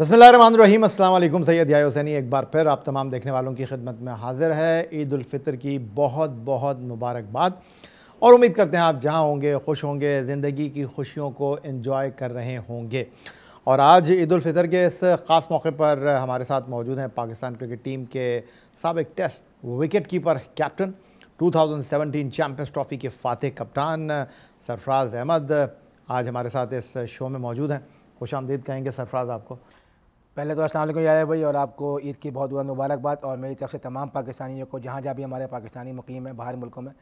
बिस्मिल्लाहिर्रहमानिर्रहीम, अस्सलाम वालेकुम। सैयद याह्या हुसैनी एक बार फिर आप तमाम देखने वालों की खिदमत में हाजिर है। ईद उल फितर की बहुत बहुत मुबारकबाद और उम्मीद करते हैं आप जहां होंगे खुश होंगे, ज़िंदगी की खुशियों को एंजॉय कर रहे होंगे। और आज ईद उल फितर के इस ख़ास मौके पर हमारे साथ मौजूद हैं पाकिस्तान क्रिकेट टीम के साबिक test wicket keeper, captain, 2017 champions trophy के फ़ातिह कप्तान सरफराज अहमद आज हमारे साथ इस शो में मौजूद हैं। खुशामदीद कहेंगे सरफराज आपको। पहले तो अस्सलाम वालेकुम याह्या भाई, और आपको ईद की बहुत बहुत मुबारकबाद। और मेरी तरफ से तमाम पाकिस्तानियों को, जहाँ जहाँ भी हमारे पाकिस्तानी मुकीम है बाहर मुल्कों में,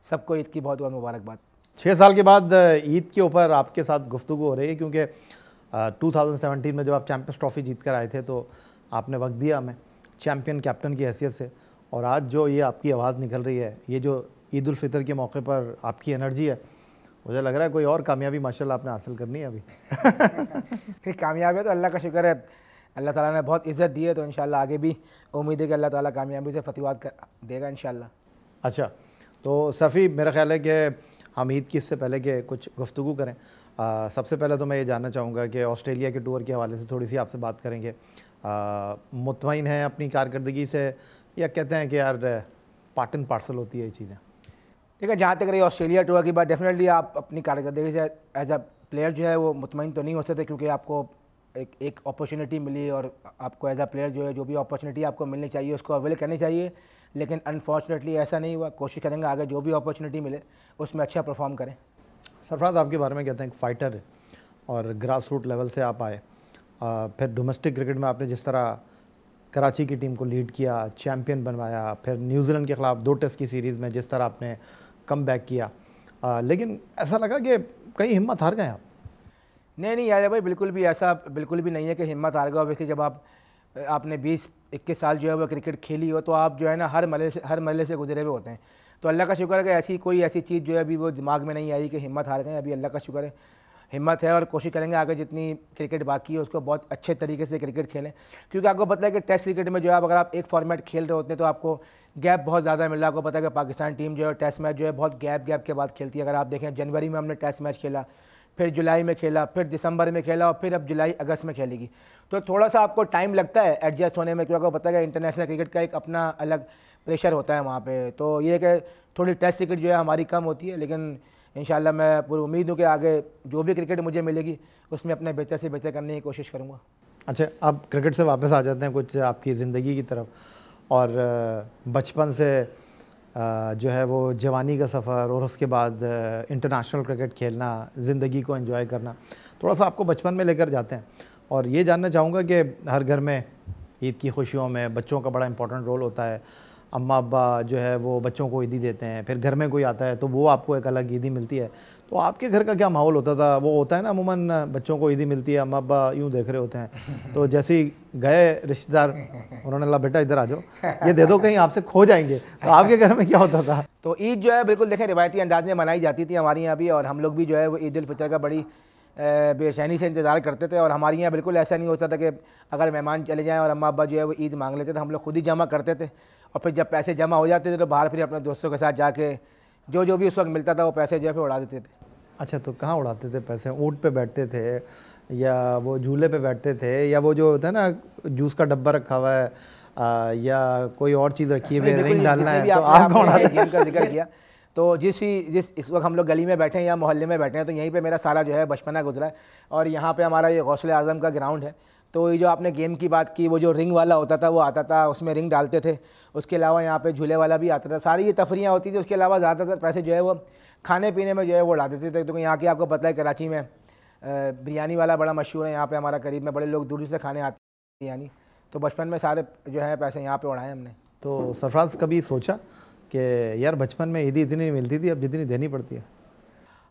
सबको ईद की बहुत बहुत मुबारकबाद। 6 साल के बाद ईद के ऊपर आपके साथ गुफ्तगू हो रही है, क्योंकि 2017 में जब आप चैम्पियंस ट्रॉफ़ी जीत कर आए थे तो आपने वक्त दिया हमें चैम्पियन कैप्टन की हैसियत से, और आज जो ये आपकी आवाज़ निकल रही है, ये जो ईद उल फितर के मौके पर आपकी एनर्जी है, मुझे लग रहा है कोई और कामयाबी माशाल्लाह आपने हासिल करनी है अभी। कामयाबी है तो अल्लाह का शुक्र है, अल्लाह ताला ने बहुत इज़्ज़त दी है, तो इंशाल्लाह आगे भी उम्मीद है कि अल्लाह ताला कामयाबी से फतवात देगा इंशाल्लाह। अच्छा, तो सफ़ी, मेरा ख्याल है कि हम ईद की इससे पहले कि कुछ गुफ्तगू करें, सबसे पहले तो मैं ये जानना चाहूँगा कि ऑस्ट्रेलिया के टूर के हवाले से थोड़ी सी आपसे बात करेंगे। मुतमईन हैं अपनी कारकर्दगी से या कहते हैं कि यार पार्ट एंड पार्सल होती है ये चीज़ें? ठीक है, जहाँ तक रही ऑस्ट्रेलिया टूर की बात, डेफिनेटली आप अपनी कारकर्दगी से एज अ प्लेयर जो है वो मुतमईन तो नहीं हो सकते, क्योंकि आपको एक अपॉर्चुनिटी मिली और आपको एज अ प्लेयर जो है जो भी अपॉर्चुनिटी आपको मिलनी चाहिए उसको अवेल करनी चाहिए। लेकिन अनफॉर्चुनेटली ऐसा नहीं हुआ। कोशिश करेंगे आगे जो भी अपॉर्चुनिटी मिले उसमें अच्छा परफॉर्म करें। सरफराज, आपके बारे में कहते हैं एक फ़ाइटर है और ग्रास रूट लेवल से आप आए, फिर डोमेस्टिक क्रिकेट में आपने जिस तरह कराची की टीम को लीड किया, चैम्पियन बनवाया, फिर न्यूजीलैंड के ख़िलाफ़ 2 टेस्ट की सीरीज़ में जिस तरह आपने कम बैक किया, लेकिन ऐसा लगा कि कहीं हिम्मत हार गए आप? नहीं यार भाई, बिल्कुल भी ऐसा बिल्कुल भी नहीं है कि हिम्मत हार गया। ऑब्वियसली जब आपने 20-21 साल जो है वो क्रिकेट खेली हो तो आप जो है ना हर मरले से गुजरे हुए होते हैं। तो अल्लाह का शुक्र है कि ऐसी चीज़ जो है अभी वो दिमाग में नहीं आई कि हिम्मत हार गए। अभी अल्लाह का शुक्र है हिम्मत है, और कोशिश करेंगे आगे जितनी क्रिकेट बाकी है उसको बहुत अच्छे तरीके से क्रिकेट खेलें। क्योंकि आपको पता है कि टेस्ट क्रिकेट में जो है अगर आप एक फॉर्मेट खेल रहे होते हैं तो आपको गैप बहुत ज़्यादा मिल रहा है। आपको पता है कि पाकिस्तान टीम जो है टेस्ट मैच जो है बहुत गैप के बाद खेलती है। अगर आप देखें, जनवरी में हमने टेस्ट मैच खेला, फिर जुलाई में खेला, फिर दिसंबर में खेला, और फिर अब जुलाई अगस्त में खेलेगी। तो थोड़ा सा आपको टाइम लगता है एडजस्ट होने में, क्योंकि आपको पता है कि इंटरनेशनल क्रिकेट का एक अपना अलग प्रेशर होता है वहाँ पे। तो ये कि थोड़ी टेस्ट क्रिकेट जो है हमारी कम होती है, लेकिन इंशाल्लाह मैं पूरी उम्मीद हूँ कि आगे जो भी क्रिकेट मुझे मिलेगी उसमें अपने बेहतर से बेहतर करने की कोशिश करूँगा। अच्छा, अब क्रिकेट से वापस आ जाते हैं कुछ आपकी ज़िंदगी की तरफ, और बचपन से जो है वो जवानी का सफ़र और उसके बाद इंटरनेशनल क्रिकेट खेलना, ज़िंदगी को एंजॉय करना, थोड़ा सा आपको बचपन में लेकर जाते हैं। और ये जानना चाहूँगा कि हर घर में ईद की खुशियों में बच्चों का बड़ा इंपॉर्टेंट रोल होता है। अम्मा अब्बा जो है वो बच्चों को ईदी देते हैं, फिर घर में कोई आता है तो वो आपको एक अलग ईदी मिलती है। तो आपके घर का क्या माहौल होता था? वो होता है ना अमूमन बच्चों को ईदी मिलती है, अम्मा अब्बा यूँ देख रहे होते हैं, तो जैसे ही गए रिश्तेदार, उन्होंने कहा बेटा इधर आ जाओ, ये दे दो कहीं आपसे खो जाएंगे, तो आपके घर में क्या होता था? तो ईद जो है बिल्कुल देखें रिवायती अंदाज में मनाई जाती थी हमारे यहाँ भी, और हम लोग भी जो है वो ईद उल फितर का बड़ी बेचैनी से इंतज़ार करते थे। और हमारे यहाँ बिल्कुल ऐसा नहीं होता था कि अगर मेहमान चले जाएँ और अम्मा अब्बा जो है वो ईद मांग लेते थे, हम लोग खुद ही जमा करते थे। और फिर जब पैसे जमा हो जाते थे तो बाहर फिर अपने दोस्तों के साथ जाके जो भी उस वक्त मिलता था वो पैसे जो है फिर उड़ा देते थे। अच्छा, तो कहाँ उड़ाते थे पैसे? ऊँट पे बैठते थे या वो झूले पे बैठते थे, या वो जो होता है ना जूस का डब्बा रखा हुआ है, या कोई और चीज़ रखी है, रिंग डालना है, तो आप कौन उड़ाते थे? गेम का जिक्र किया तो जिस इस वक्त हम लोग गली में बैठे हैं या मोहल्ले में बैठे हैं, तो यहीं पे मेरा सारा जो है बचपना गुजरा है। और यहाँ पे हमारा ये गौसले आज़म का ग्राउंड है। तो ये जो आपने गेम की बात की, वो जो रिंग वाला होता था वो आता था, उसमें रिंग डालते थे। उसके अलावा यहाँ पे झूले वाला भी आता था। सारी ये तफरियाँ होती थी। उसके अलावा ज़्यादातर पैसे जो है वो खाने पीने में जो है वो उड़ा देते थे। तो यहाँ की आपको पता है कराची में बिरयानी वाला बड़ा मशहूर है, यहाँ पे हमारा करीब में बड़े लोग दूर से खाने आते हैं बिरयानी। तो बचपन में सारे जो है पैसे यहाँ पे उड़ाए हमने। तो सरफराज, कभी सोचा कि यार बचपन में ईदी इतनी नहीं मिलती थी, अब जितनी देनी पड़ती है?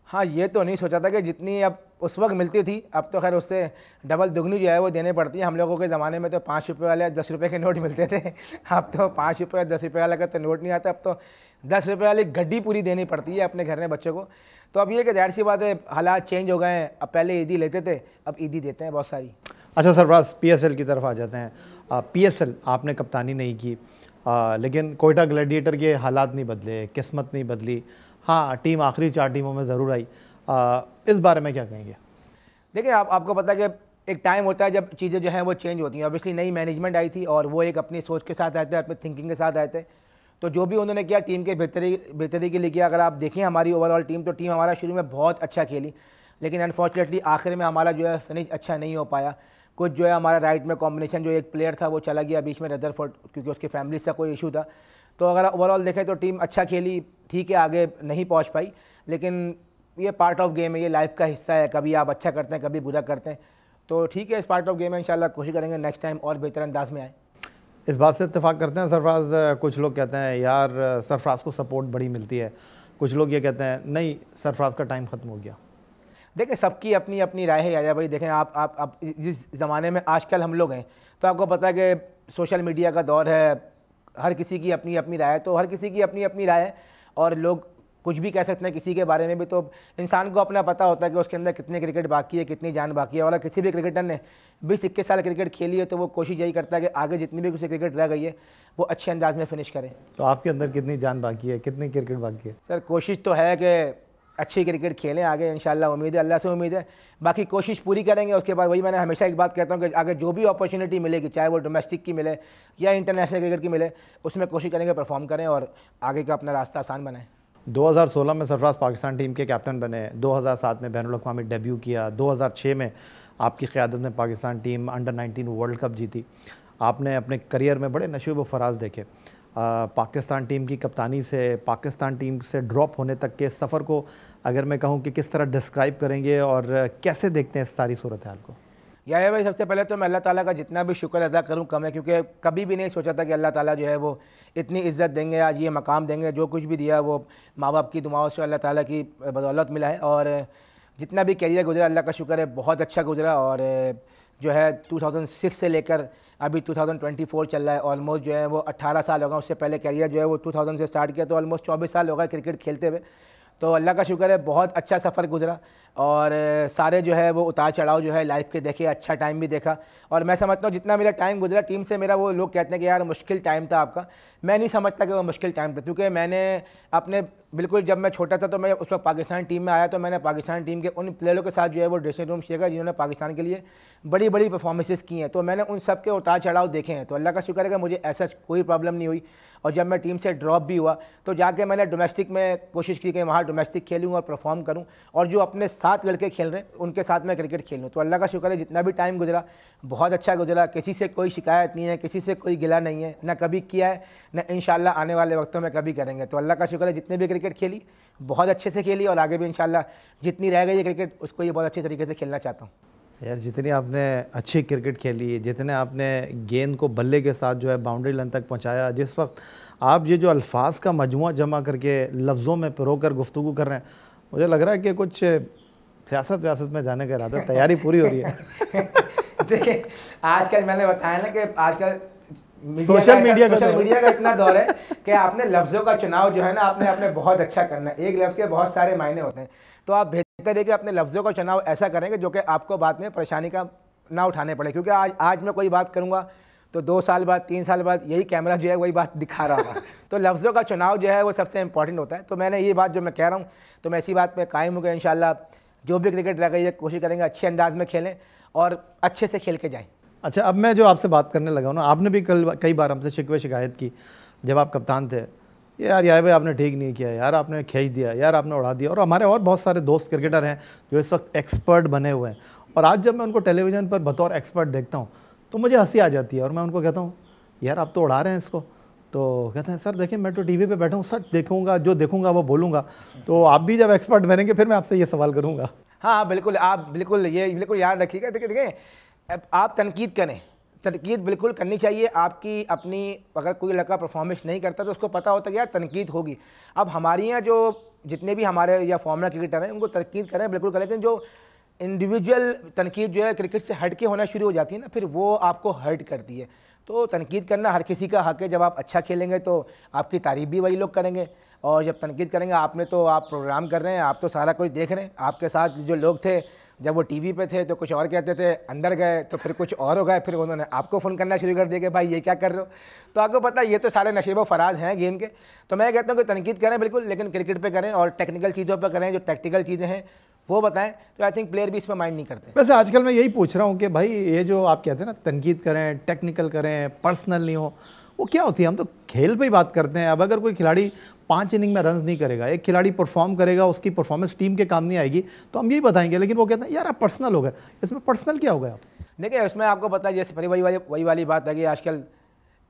हाँ, ये तो नहीं सोचा था कि जितनी अब उस वक्त मिलती थी, अब तो खैर उससे डबल दुगनी जो है वो देने पड़ती है। हम लोगों के ज़माने में तो 5 रुपये वाले 10 रुपये के नोट मिलते थे। अब तो 5 रुपये 10 रुपये वाला का तो नोट नहीं आता, अब तो 10 रुपये वाली गड्डी पूरी देनी पड़ती है अपने घर में बच्चों को। तो अब ये कि जाहिर सी बात है, हालात चेंज हो गए हैं। अब पहले ईदी लेते थे, अब ईदी देते हैं बहुत सारी। अच्छा सरफराज, PSL की तरफ आ जाते हैं। PSL आपने कप्तानी नहीं की, लेकिन कोयटा ग्लैडिएटर के हालात नहीं बदले, किस्मत नहीं बदली। हाँ, टीम आखिरी 4 टीमों में ज़रूर आई। इस बारे में क्या कहेंगे? देखिए, आपको पता है कि एक टाइम होता है जब चीज़ें जो हैं वो चेंज होती हैं। ऑब्वियसली नई मैनेजमेंट आई थी और वो एक अपनी सोच के साथ आए थे, अपनी थिंकिंग के साथ आए थे। तो जो भी उन्होंने किया टीम के बेहतरी के लिए किया। अगर आप देखें हमारी ओवरऑल टीम, तो टीम हमारा शुरू में बहुत अच्छा खेली, लेकिन अनफॉर्चुनेटली आखिर में हमारा जो है फिनिश अच्छा नहीं हो पाया। कुछ जो है हमारा राइट में कॉम्बिनेशन, जो एक प्लेयर था वो चला गया बीच में, रदरफोर्ड, क्योंकि उसके फैमिली से कोई इशू था। तो अगर ओवरऑल देखें तो टीम अच्छा खेली, ठीक है, आगे नहीं पहुंच पाई, लेकिन ये पार्ट ऑफ गेम है, ये लाइफ का हिस्सा है। कभी आप अच्छा करते हैं, कभी बुरा करते हैं, तो ठीक है, इस पार्ट ऑफ गेम है। इंशाल्लाह कोशिश करेंगे नेक्स्ट टाइम और बेहतर अंदाज में आए। इस बात से इत्तेफाक करते हैं सरफराज? कुछ लोग कहते हैं यार सरफराज को सपोर्ट बड़ी मिलती है, कुछ लोग ये कहते हैं नहीं सरफराज का टाइम ख़त्म हो गया। देखें, सबकी अपनी अपनी राय है यार भाई। देखें, आप जिस ज़माने में आजकल हम लोग हैं, तो आपको पता है कि सोशल मीडिया का दौर है, हर किसी की अपनी अपनी राय है, तो हर किसी की अपनी अपनी राय है और लोग कुछ भी कह सकते हैं किसी के बारे में भी। तो इंसान को अपना पता होता है कि उसके अंदर कितने क्रिकेट बाकी है, कितनी जान बाकी है। और किसी भी क्रिकेटर ने 20-21 साल क्रिकेट खेली है तो वो कोशिश यही करता है कि आगे जितनी भी उसे क्रिकेट रह गई है वो अच्छे अंदाज में फिनिश करे। तो आपके अंदर कितनी जान बाकी है, कितनी क्रिकेट बाकी है? सर कोशिश तो है कि अच्छी क्रिकेट खेलें आगे, इंशाल्लाह उम्मीद है, अल्लाह से उम्मीद है। बाकी कोशिश पूरी करेंगे। उसके बाद वही मैंने हमेशा एक बात कहता हूँ कि आगे जो भी अपॉर्चुनिटी मिलेगी, चाहे वो डोमेस्टिक की मिले या इंटरनेशनल क्रिकेट की मिले, उसमें कोशिश करेंगे परफॉर्म करें और आगे का अपना रास्ता आसान बनाएं। 2016 में सरफराज पाकिस्तान टीम के कैप्टन बने, 2007 में बैनुल अक़वामी डेब्यू किया, 2006 में आपकी क़यादत में Pakistan team under-19 world cup जीती। आपने अपने करियर में बड़े नशूब व फराज देखे। पाकिस्तान टीम की कप्तानी से पाकिस्तान टीम से ड्रॉप होने तक के सफ़र को अगर मैं कहूँ कि किस तरह डिस्क्राइब करेंगे और कैसे देखते हैं इस सारी सूरत हाल को? या भाई, सबसे पहले तो मैं अल्लाह ताला का जितना भी शुक्र अदा करूँ कम है, क्योंकि कभी भी नहीं सोचा था कि अल्लाह ताला जो है वो इतनी इज़्ज़त देंगे, आज ये मकाम देंगे। जो कुछ भी दिया वो माँ बाप की दुआओं से, अल्लाह ताला की बदौलत मिला है। और जितना भी कैरियर गुजरा अल्लाह का शुक्र है बहुत अच्छा गुजरा। और जो है 2006 से लेकर अभी 2024 चल रहा है, ऑलमोस्ट जो है वो 18 साल हो गए। उससे पहले कैरियर जो है वो 2000 से स्टार्ट किया, तो ऑलमोस्ट 24 साल हो गए क्रिकेट खेलते हुए। तो अल्लाह का शुक्र है बहुत अच्छा सफ़र गुजरा और सारे जो है वो उतार चढ़ाव जो है लाइफ के देखे, अच्छा टाइम भी देखा। और मैं समझता हूँ जितना मेरा टाइम गुजरा टीम से, मेरा वो लोग कहते हैं कि यार मुश्किल टाइम था आपका, मैं नहीं समझता कि वो मुश्किल टाइम था, क्योंकि मैंने अपने बिल्कुल जब मैं छोटा था तो मैं उस वक्त पाकिस्तान टीम में आया, तो मैंने पाकिस्तान टीम के उन प्लेयरों के साथ जो है वो ड्रेसिंग रूम शेयर किया जिन्होंने पाकिस्तान के लिए बड़ी बड़ी परफॉर्मेंसेस की हैं। तो मैंने उन सब के उतार चढ़ाव देखे हैं। तो अल्लाह का शुक्र है कि मुझे ऐसा कोई प्रॉब्लम नहीं हुई। और जब मैं टीम से ड्रॉप भी हुआ तो जाके मैंने डोमेस्टिक में कोशिश की कि वहाँ डोमेस्टिक खेलूँ और परफॉर्म करूँ, और जो अपने साथ लड़के खेल रहे हैं उनके साथ मैं क्रिकेट खेलूँ। तो अल्लाह का शुक्र है जितना भी टाइम गुजरा बहुत अच्छा गुजरा, किसी से कोई शिकायत नहीं है, किसी से कोई गिला नहीं है, ना कभी किया है, ना इंशाल्लाह आने वाले वक्तों में कभी करेंगे। तो अल्लाह का शुक्र है जितने भी क्रिकेट खेली बहुत अच्छे से खेली और आगे भी इंशाल्लाह जितनी रह गई है क्रिकेट उसको ये बहुत अच्छे तरीके से खेलना चाहता हूँ। यार जितनी आपने अच्छी क्रिकेट खेली, जितने आपने गेंद को बल्ले के साथ जो है बाउंड्री लाइन तक पहुंचाया, जिस वक्त आप ये जो अल्फाज का मजमुआ जमा करके लफ्ज़ों में पिरो कर गुफ्तगू कर रहे हैं, मुझे लग रहा है कि कुछ सियासत में जाने का इरादा, तैयारी पूरी हो रही है। देखिए आजकल मैंने बताया ना कि आजकल सोशल मीडिया का इतना दौर है कि आपने लफ्ज़ों का चुनाव जो है ना आपने बहुत अच्छा करना है। एक लफ्ज़ के बहुत सारे मायने होते हैं, तो आप बेहतर है कि अपने लफ्ज़ों का चुनाव ऐसा करेंगे जो कि आपको बाद में परेशानी का ना उठाने पड़े। क्योंकि आज मैं कोई बात करूँगा तो 2 साल बाद 3 साल बाद यही कैमरा जो है वही बात दिखा रहा होगा। तो लफ्ज़ों का चुनाव जो है वो सबसे इंपॉर्टेंट होता है। तो मैंने ये बात जो मैं कह रहा हूँ तो मैं इसी बात पर कायम हूँ कि इंशाल्लाह जो भी क्रिकेट रह गई है कोशिश करेंगे अच्छे अंदाज में खेलें और अच्छे से खेल के जाएँ। अच्छा, अब मैं जो आपसे बात करने लगा हूँ ना, आपने भी कई बार हमसे शिकायत की जब आप कप्तान थे, यार भाई आपने ठीक नहीं किया, यार आपने खींच दिया, यार आपने उड़ा दिया। और हमारे और बहुत सारे दोस्त क्रिकेटर हैं जो इस वक्त एक्सपर्ट बने हुए हैं, और आज जब मैं उनको टेलीविज़न पर बतौर एक्सपर्ट देखता हूँ तो मुझे हंसी आ जाती है। और मैं उनको कहता हूँ यार आप तो उड़ा रहे हैं इसको। तो कहते हैं सर देखिए मैं तो टीवी पे बैठा हूँ, सच देखूँगा, जो देखूँगा वो बोलूँगा। तो आप भी जब एक्सपर्ट बनेंगे फिर मैं आपसे ये सवाल करूँगा। हाँ बिल्कुल, आप बिल्कुल याद रखिएगा। देखिए आप तनकीद करें, तनकीद बिल्कुल करनी चाहिए आपकी अपनी। अगर कोई लड़का परफॉर्मेंस नहीं करता तो उसको पता होता है कि यार तनकीद होगी। अब हमारे यहाँ जो जितने भी हमारे या फॉर्मूला क्रिकेटर हैं उनको तनकीद करें बिल्कुल करें, लेकिन जो इंडिविजुअल तनकीद जो है क्रिकेट से हट के होना शुरू हो जाती है ना, फिर वो आपको हर्ट करती है। तो तनकीद करना हर किसी का हक है। जब आप अच्छा खेलेंगे तो आपकी तारीफ़ भी वही लोग करेंगे, और जब तनकीद करेंगे आपने तो आप प्रोग्राम कर रहे हैं, आप तो सारा कुछ देख रहे हैं। आपके साथ जो लोग थे जब वो टीवी पे थे तो कुछ और कहते थे, अंदर गए तो फिर कुछ और हो गए, फिर उन्होंने आपको फ़ोन करना शुरू कर दिया कि भाई ये क्या कर रहे हो। तो आपको पता है ये तो सारे नशेब व फराज हैं गेम के। तो मैं कहता हूँ कि तनकीद करें बिल्कुल, लेकिन क्रिकेट पे करें और टेक्निकल चीज़ों पर करें। जो टेक्टिकल चीज़ें हैं वो बताएं, तो आई थिंक प्लेयर भी इस पर माइंड नहीं करते। वैसे आजकल मैं यही पूछ रहा हूँ कि भाई ये जो आप कहते हैं ना तनकीद करें, टेक्निकल करें, पर्सनल नहीं हो, वो क्या होती है? हम तो खेल पे ही बात करते हैं। अब अगर कोई खिलाड़ी 5 इनिंग में रन नहीं करेगा, एक खिलाड़ी परफॉर्म करेगा, उसकी परफॉर्मेंस टीम के काम नहीं आएगी, तो हम यही बताएंगे। लेकिन वो कहते हैं यार आप पर्सनल हो गए, इसमें पर्सनल क्या हो गया? देखिए उसमें आपको पता है, जैसे वही वाली बात है कि आजकल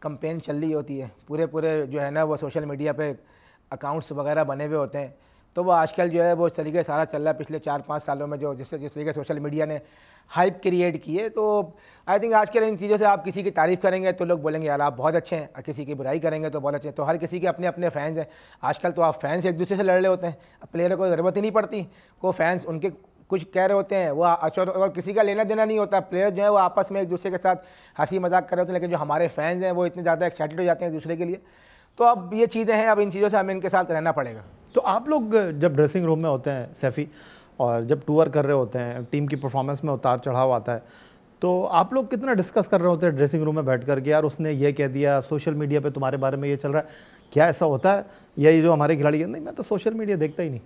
कंपेन चल रही होती है, पूरे जो है ना वो सोशल मीडिया पे अकाउंट्स वगैरह बने हुए होते हैं, तो वो आजकल जो है वो इस तरीके से सारा चल रहा है पिछले 4-5 सालों में, जो जिस तरीके सोशल मीडिया ने हाइप क्रिएट की है। तो आई थिंक आजकल इन चीज़ों से आप किसी की तारीफ़ करेंगे तो लोग बोलेंगे यार आप बहुत अच्छे हैं, किसी की बुराई करेंगे तो बहुत अच्छे हैं। तो हर किसी के अपने अपने फैंस हैं। आजकल तो आप फैंस एक दूसरे से लड़ रहे होते हैं, प्लेयरों को ज़रूरत ही नहीं पड़ती, वो फैंस उनके कुछ कह रहे होते हैं, वो और किसी का लेना देना नहीं होता। प्लेयर जो है वो आपस में एक दूसरे के साथ हंसी मजाक कर रहे होते हैं, लेकिन जो हमारे फैंस हैं वो इतने ज़्यादा एक्साइटेड हो जाते हैं दूसरे के लिए। तो अब ये चीज़ें हैं, अब इन चीज़ों से हमें इनके साथ रहना पड़ेगा। तो आप लोग जब ड्रेसिंग रूम में होते हैं सैफ़ी, और जब टूर कर रहे होते हैं, टीम की परफॉर्मेंस में उतार चढ़ाव आता है, तो आप लोग कितना डिस्कस कर रहे होते हैं ड्रेसिंग रूम में बैठ कर के यार उसने ये कह दिया, सोशल मीडिया पे तुम्हारे बारे में ये चल रहा है? क्या ऐसा होता है? या ये जो हमारे खिलाड़ी नहीं, मैं तो सोशल मीडिया देखता ही नहीं।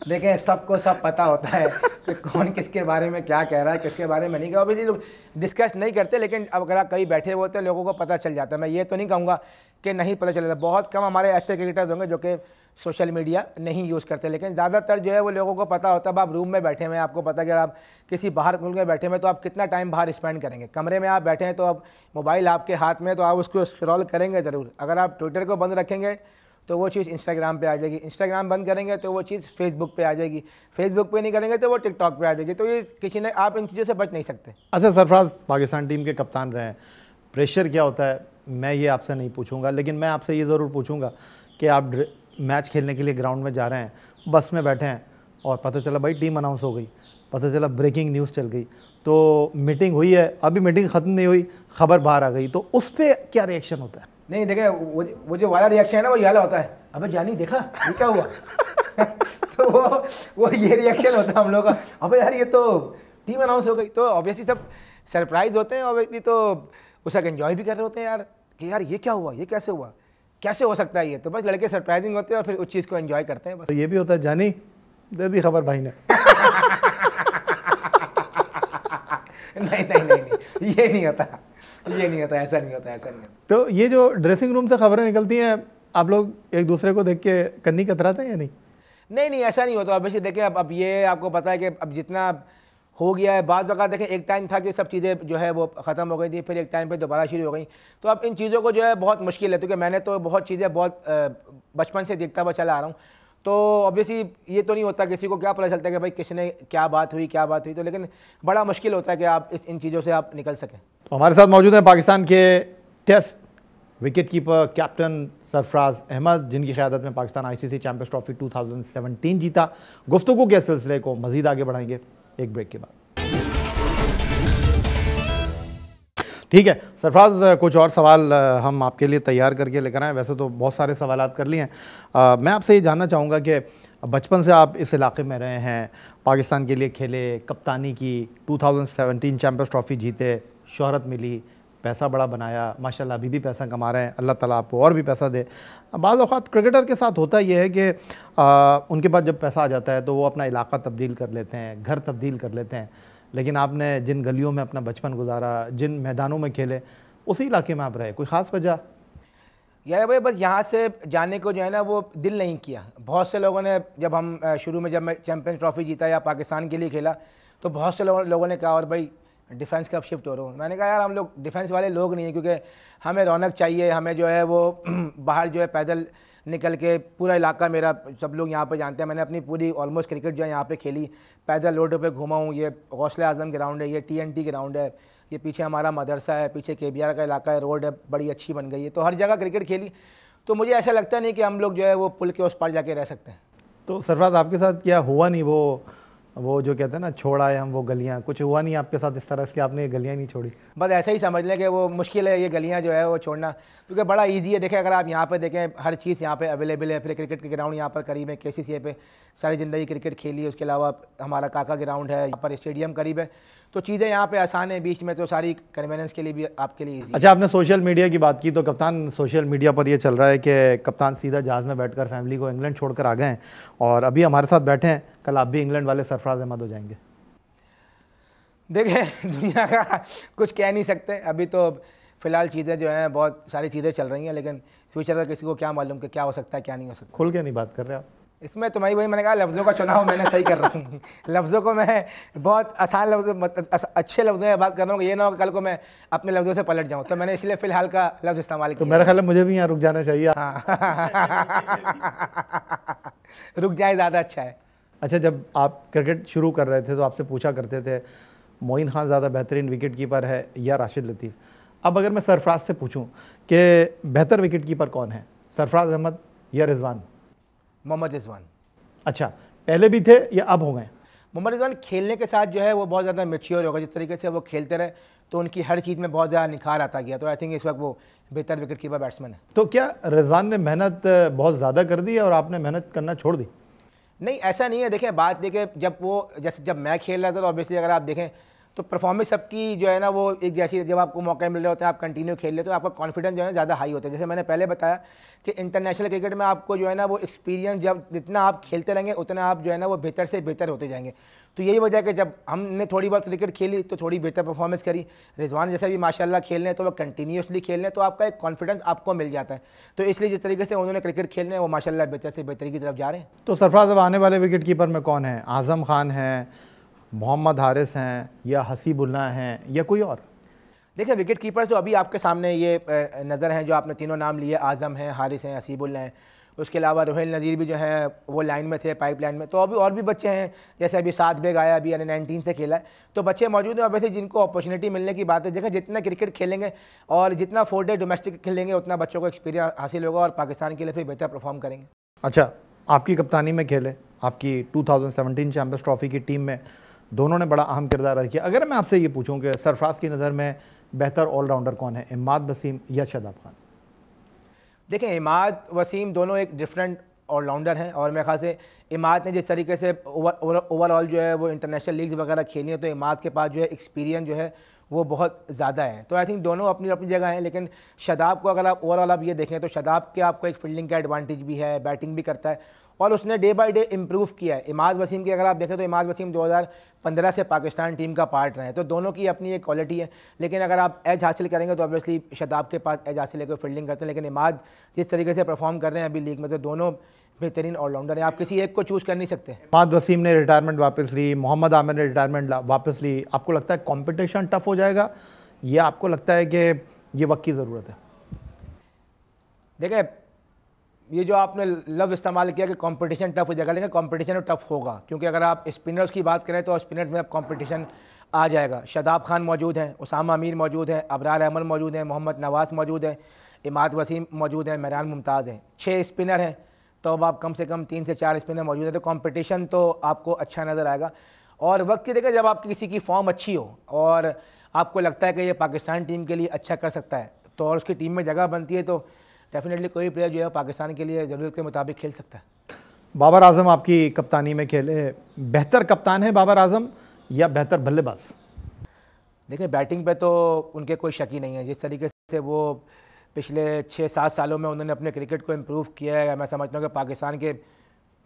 देखें सबको सब पता होता है कि कौन किसके बारे में क्या कह रहा है, किसके बारे में नहीं कहा। ऑब्वियसली लोग डिस्कस नहीं करते, लेकिन अब अगर आप कहीं बैठे हुए होते हैं लोगों को पता चल जाता है। मैं ये तो नहीं कहूँगा कि नहीं पता चल जाता, बहुत कम हमारे ऐसे क्रिकेटर्स होंगे जो कि सोशल मीडिया नहीं यूज़ करते, लेकिन ज़्यादातर जो है वो लोगों को पता होता है। अब आप रूम में बैठे हुए हैं, आपको पता है कि आप किसी बाहर मुल्क में बैठे हुए हैं तो आप कितना टाइम बाहर स्पेंड करेंगे। कमरे में आप बैठे हैं तो अब मोबाइल आपके हाथ में, तो आप उसको स्क्रॉल करेंगे ज़रूर। अगर आप ट्विटर को बंद रखेंगे तो वो चीज़ इंस्टाग्राम पे आ जाएगी, इंस्टाग्राम बंद करेंगे तो वो चीज़ फेसबुक पे आ जाएगी, फेसबुक पे नहीं करेंगे तो वो टिकटॉक पे आ जाएगी। तो ये किसी ने, आप इन चीज़ों से बच नहीं सकते। अच्छा सरफराज, पाकिस्तान टीम के कप्तान रहे हैं, प्रेशर क्या होता है मैं ये आपसे नहीं पूछूंगा, लेकिन मैं आपसे ये ज़रूर पूछूंगा कि आप मैच खेलने के लिए ग्राउंड में जा रहे हैं, बस में बैठे हैं और पता चला भाई टीम अनाउंस हो गई, पता चला ब्रेकिंग न्यूज़ चल गई, तो मीटिंग हुई है, अभी मीटिंग ख़त्म नहीं हुई, खबर बाहर आ गई, तो उस पर क्या रिएक्शन होता है? नहीं देखे, वो जो वाला रिएक्शन है ना वो ये वाला होता है, अबे जानी देखा ये क्या हुआ? तो वो ये रिएक्शन होता है हम लोग का, अबे यार ये तो टीम अनाउंस हो गई। तो ऑब्वियसली सब सरप्राइज होते हैं, ऑब्वियसली तो उसका एंजॉय भी कर रहे होते हैं यार कि यार ये क्या हुआ, ये कैसे हुआ, कैसे हो सकता है ये। तो बस लड़के सरप्राइजिंग होते हैं और फिर उस चीज़ को एंजॉय करते हैं बस। तो ये भी होता है जानी दे दी खबर भाई ने? नहीं, ये नहीं होता, ये नहीं होता, ऐसा नहीं होता, ऐसा नहीं होता। तो ये जो ड्रेसिंग रूम से खबरें निकलती हैं, आप लोग एक दूसरे को देख के कन्नी कतराते हैं या नहीं? नहीं, ऐसा नहीं होता। ऑब्वियसली देखिए अब ये आपको पता है कि अब जितना हो गया है, बाज़ वक़्त देखें एक टाइम था कि सब चीज़ें जो है वो ख़त्म हो गई थी, फिर एक टाइम पे दोबारा शुरू हो गई। तो अब इन चीज़ों को जो है बहुत मुश्किल है, क्योंकि मैंने तो बहुत चीज़ें बहुत बचपन से देखता हुआ चला आ रहा हूँ। तो ऑब्वियसली ये तो नहीं होता, किसी को क्या पता चलता है कि भाई किसने क्या बात हुई। तो लेकिन बड़ा मुश्किल होता है कि आप इन चीज़ों से आप निकल सकें। तो हमारे साथ मौजूद हैं पाकिस्तान के test wicket keeper captain Sarfaraz Ahmed, जिनकी क़यादत में पाकिस्तान आईसीसी चैंपियंस ट्रॉफी 2017 जीता। गुफ्तगू के सिलसिले को मज़ीद आगे बढ़ाएंगे एक ब्रेक के बाद। ठीक है सरफराज, कुछ और सवाल हम आपके लिए तैयार करके लेकर आए। वैसे तो बहुत सारे सवालात कर लिए हैं। मैं आपसे ये जानना चाहूँगा कि बचपन से आप इस इलाके में रहे हैं, पाकिस्तान के लिए खेले, कप्तानी की, 2017 चैंपियंस ट्रॉफी जीते, शोहरत मिली, पैसा बड़ा बनाया, माशाल्लाह अभी भी पैसा कमा रहे हैं, अल्लाह ताला आपको और भी पैसा दे। बाज़ औक़ात क्रिकेटर के साथ होता ये है कि उनके पास जब पैसा आ जाता है तो वो अपना इलाका तब्दील कर लेते हैं, घर तब्दील कर लेते हैं, लेकिन आपने जिन गलियों में अपना बचपन गुजारा, जिन मैदानों में खेले, उसी इलाके में आप रहे, कोई ख़ास वजह? यार भाई बस यहाँ से जाने को जो है ना वो दिल नहीं किया। बहुत से लोगों ने, जब हम शुरू में जब मैं चैम्पियंस ट्रॉफी जीता या पाकिस्तान के लिए खेला, तो बहुत से लोगों ने कहा और भाई डिफेंस कब शिफ्ट हो रहे हो। मैंने कहा यार हम लोग डिफेंस वाले लोग नहीं हैं, क्योंकि हमें रौनक चाहिए, हमें जो है वो बाहर जो है पैदल निकल के, पूरा इलाका मेरा सब लोग यहाँ पे जानते हैं, मैंने अपनी पूरी ऑलमोस्ट क्रिकेट जो है यहाँ पे खेली, पैदल रोड पे घूमा हूँ। ये गौसले आज़म ग्राउंड है, ये TNT ग्राउंड है, ये पीछे हमारा मदरसा है, पीछे KBR का इलाका है, रोड है बड़ी अच्छी बन गई है, तो हर जगह क्रिकेट खेली। तो मुझे ऐसा लगता नहीं कि हम लोग जो है वो पुल के उस पार जाके रह सकते हैं। तो सरफराज आपके साथ क्या हुआ नहीं, वो जो कहते हैं ना छोड़ आए हम वो गलियाँ, कुछ हुआ नहीं आपके साथ इस तरह, इसलिए आपने ये गलियाँ नहीं छोड़ी? बस ऐसा ही समझ लें कि वो मुश्किल है ये गलियाँ जो है वो छोड़ना, क्योंकि बड़ा इजी है। देखें अगर आप यहाँ पे देखें, हर चीज़ यहाँ पे अवेलेबल है। फिर क्रिकेट के ग्राउंड यहाँ पर करीब है, KCCA पे सारी ज़िंदगी क्रिकेट खेली है। उसके अलावा हमारा काका ग्राउंड है, यहाँ पर स्टेडियम करीब है। तो चीज़ें यहाँ पे आसान है, बीच में तो सारी कन्वीनियंस के लिए भी आपके लिए ईजी। अच्छा, आपने सोशल मीडिया की बात की, तो कप्तान सोशल मीडिया पर ये चल रहा है कि कप्तान सीधा जहाज़ में बैठकर फैमिली को इंग्लैंड छोड़कर आ गए हैं और अभी हमारे साथ बैठे हैं, कल आप भी इंग्लैंड वाले सरफराज अहमद हो जाएंगे। देखें, दुनिया का कुछ कह नहीं सकते, अभी तो फिलहाल चीज़ें जो हैं बहुत सारी चीज़ें चल रही हैं, लेकिन फ्यूचर का किसी को क्या मालूम कि क्या हो सकता है क्या नहीं हो सकता। खुल के नहीं बात कर रहे आप इसमें तो वही मैंने कहा, लफ्ज़ों का चुनाव मैंने सही कर रहा हूँ। लफ्ज़ों को मैं बहुत आसान लफ्ज़, अच्छे लफ्ज़ों में बात कर रहा हूँ, ये ना हो कल को मैं अपने लफ्ज़ों से पलट जाऊँ, तो मैंने इसलिए फ़िलहाल का लफ्ज़ इस्तेमाल किया। तो मेरा ख्याल है मुझे भी यहाँ रुक जाना चाहिए। हाँ रुक जाए ज़्यादा अच्छा है। अच्छा, जब आप क्रिकेट शुरू कर रहे थे तो आपसे पूछा करते थे मोइन खान ज़्यादा बेहतरीन विकेट कीपर है या राशिद लतीफ़। अब अगर मैं सरफराज से पूछूं कि बेहतर विकेट कीपर कौन है, सरफराज अहमद या रिजवान? मोहम्मद रिजवान। अच्छा, पहले भी थे या अब हो गए? मोहम्मद रिजवान खेलने के साथ जो है वो बहुत ज़्यादा मेच्योर होगा, जिस तरीके से वो खेलते रहे तो उनकी हर चीज़ में बहुत ज़्यादा निखार आता गया, तो आई थिंक इस वक्त वो बेहतर विकेट कीपर बैट्समैन है। तो क्या रिजवान ने मेहनत बहुत ज़्यादा कर दी और आपने मेहनत करना छोड़ दी? नहीं, ऐसा नहीं है। देखें, बात देखें, जब मैं खेल रहा था तो ऑब्वियसली अगर आप देखें तो परफॉर्मेंस सबकी जो है ना वो एक जैसी, जब आपको मौका मिल रहे होते हैं, आप कंटिन्यू खेल लेते हो, आपका कॉन्फिडेंस जो है ज़्यादा हाई होता है। जैसे मैंने पहले बताया कि इंटरनेशनल क्रिकेट में आपको जो है ना वो एक्सपीरियंस, जब जितना आप खेलते रहेंगे उतना आप जो है ना वो बेहतर से बेहतर होते जाएंगे। तो यही वजह है कि जब हमने थोड़ी बहुत क्रिकेट खेली तो थोड़ी बेहतर परफॉर्मेंस करी। रिजवान जैसे भी माशाल्लाह खेल रहे हैं तो वो कंटिन्यूसली खेल रहे हैं, तो आपका एक कॉन्फिडेंस आपको मिल जाता है। तो इसलिए जिस तरीके से उन्होंने क्रिकेट खेलने हैं वो माशाल्लाह बेहतर से बेहतरी की तरफ जा रहे हैं। तो सरफराज, अब आने वाले विकेट कीपर में कौन है? आज़म खान हैं, मोहम्मद हारिस हैं, या हसीबुल्ला हैं, या कोई और? देखिए, विकेट कीपर्स जो अभी आपके सामने ये नज़र हैं, जो आपने तीनों नाम लिए, आज़म हैं, हारिस हैं, हसीबुल्ला हैं, उसके अलावा रोहिल नज़ीर भी जो है वो लाइन में थे, पाइप लाइन में। तो अभी और भी बच्चे हैं, जैसे अभी सात बेग आया, अभी अंडर-19 से खेला है, तो बच्चे मौजूद हैं। और वैसे जिनको अपॉर्चुनिटी मिलने की बात है, देखिए जितना क्रिकेट खेलेंगे और जितना 4 डे डोमेस्टिक खेलेंगे उतना बच्चों को एक्सपीरियंस हासिल होगा और पाकिस्तान के लिए फिर बेहतर परफॉर्म करेंगे। अच्छा, आपकी कप्तानी में खेले, आपकी 2017 चैम्पियंस ट्रॉफी की टीम में दोनों ने बड़ा अहम किरदार अदा किया। अगर मैं आपसे ये पूछूं कि सरफराज की नज़र में बेहतर ऑलराउंडर कौन है, इमाद वसीम या शादाब खान? देखें, इमाद वसीम दोनों एक डिफरेंट ऑलराउंडर हैं, और मेरे ख्याल से इमाद ने जिस तरीके से ओवरऑल जो है वो इंटरनेशनल लीग्स वगैरह खेली है, तो इमाद के पास जो है एक्सपीरियंस जो है वो बहुत ज़्यादा है। तो आई थिंक दोनों अपनी अपनी जगह हैं, लेकिन शादाब को अगर आप ओवरऑल आप ये देखें तो शादाब के आपको एक फील्डिंग का एडवांटेज भी है, बैटिंग भी करता है और उसने डे बाय डे इम्प्रूव किया है। इमाद वसीम की अगर आप देखें तो इमाद वसीम 2015 से पाकिस्तान टीम का पार्ट रहे हैं, तो दोनों की अपनी एक क्वालिटी है। लेकिन अगर आप एज हासिल करेंगे तो ऑब्वियसली शादाब के पास एज हासिल है कि फील्डिंग करते हैं, लेकिन इमाद जिस तरीके से परफॉर्म कर रहे हैं अभी लीग में, तो दोनों बेहतरीन ऑलराउंडर हैं। आप किसी एक को चूज़ कर नहीं सकते। इमाद वसीम ने रिटायरमेंट वापस ली, मोहम्मद आमिर ने रिटायरमेंट वापस ली। आपको लगता है कॉम्पिटिशन टफ हो जाएगा या आपको लगता है कि ये वक्त की ज़रूरत है? देखिए, ये जो आपने लफ्ज़ इस्तेमाल किया कि कंपटीशन टफ हो जाएगा, लेकिन कंपटीशन टफ होगा, क्योंकि अगर आप स्पिनर्स की बात करें तो स्पिनर्स में अब कंपटीशन आ जाएगा। शादाब खान मौजूद हैं, उसामा अमीर मौजूद हैं, अबरार अहमद मौजूद हैं, मोहम्मद नवाज़ मौजूद हैं, इमाद वसीम मौजूद हैं, मेहरान मुमताज़ हैं। 6 स्पिनर हैं, तो अब आप कम से कम 3 से 4 स्पिनर मौजूद हैं, तो कंपटीशन तो आपको अच्छा नज़र आएगा। और वक्त की देखिए, जब आपकी किसी की फॉर्म अच्छी हो और आपको लगता है कि ये पाकिस्तान टीम के लिए अच्छा कर सकता है, तो और उसकी टीम में जगह बनती है, तो डेफिनेटली कोई प्लेयर जो है पाकिस्तान के लिए ज़रूरत के मुताबिक खेल सकता है। बाबर आजम आपकी कप्तानी में खेले, बेहतर कप्तान है बाबर आजम या बेहतर बल्लेबाज? देखिए, बैटिंग पे तो उनके कोई शक ही नहीं है। जिस तरीके से वो पिछले 6-7 सालों में उन्होंने अपने क्रिकेट को इम्प्रूव किया है, मैं समझता हूँ कि पाकिस्तान के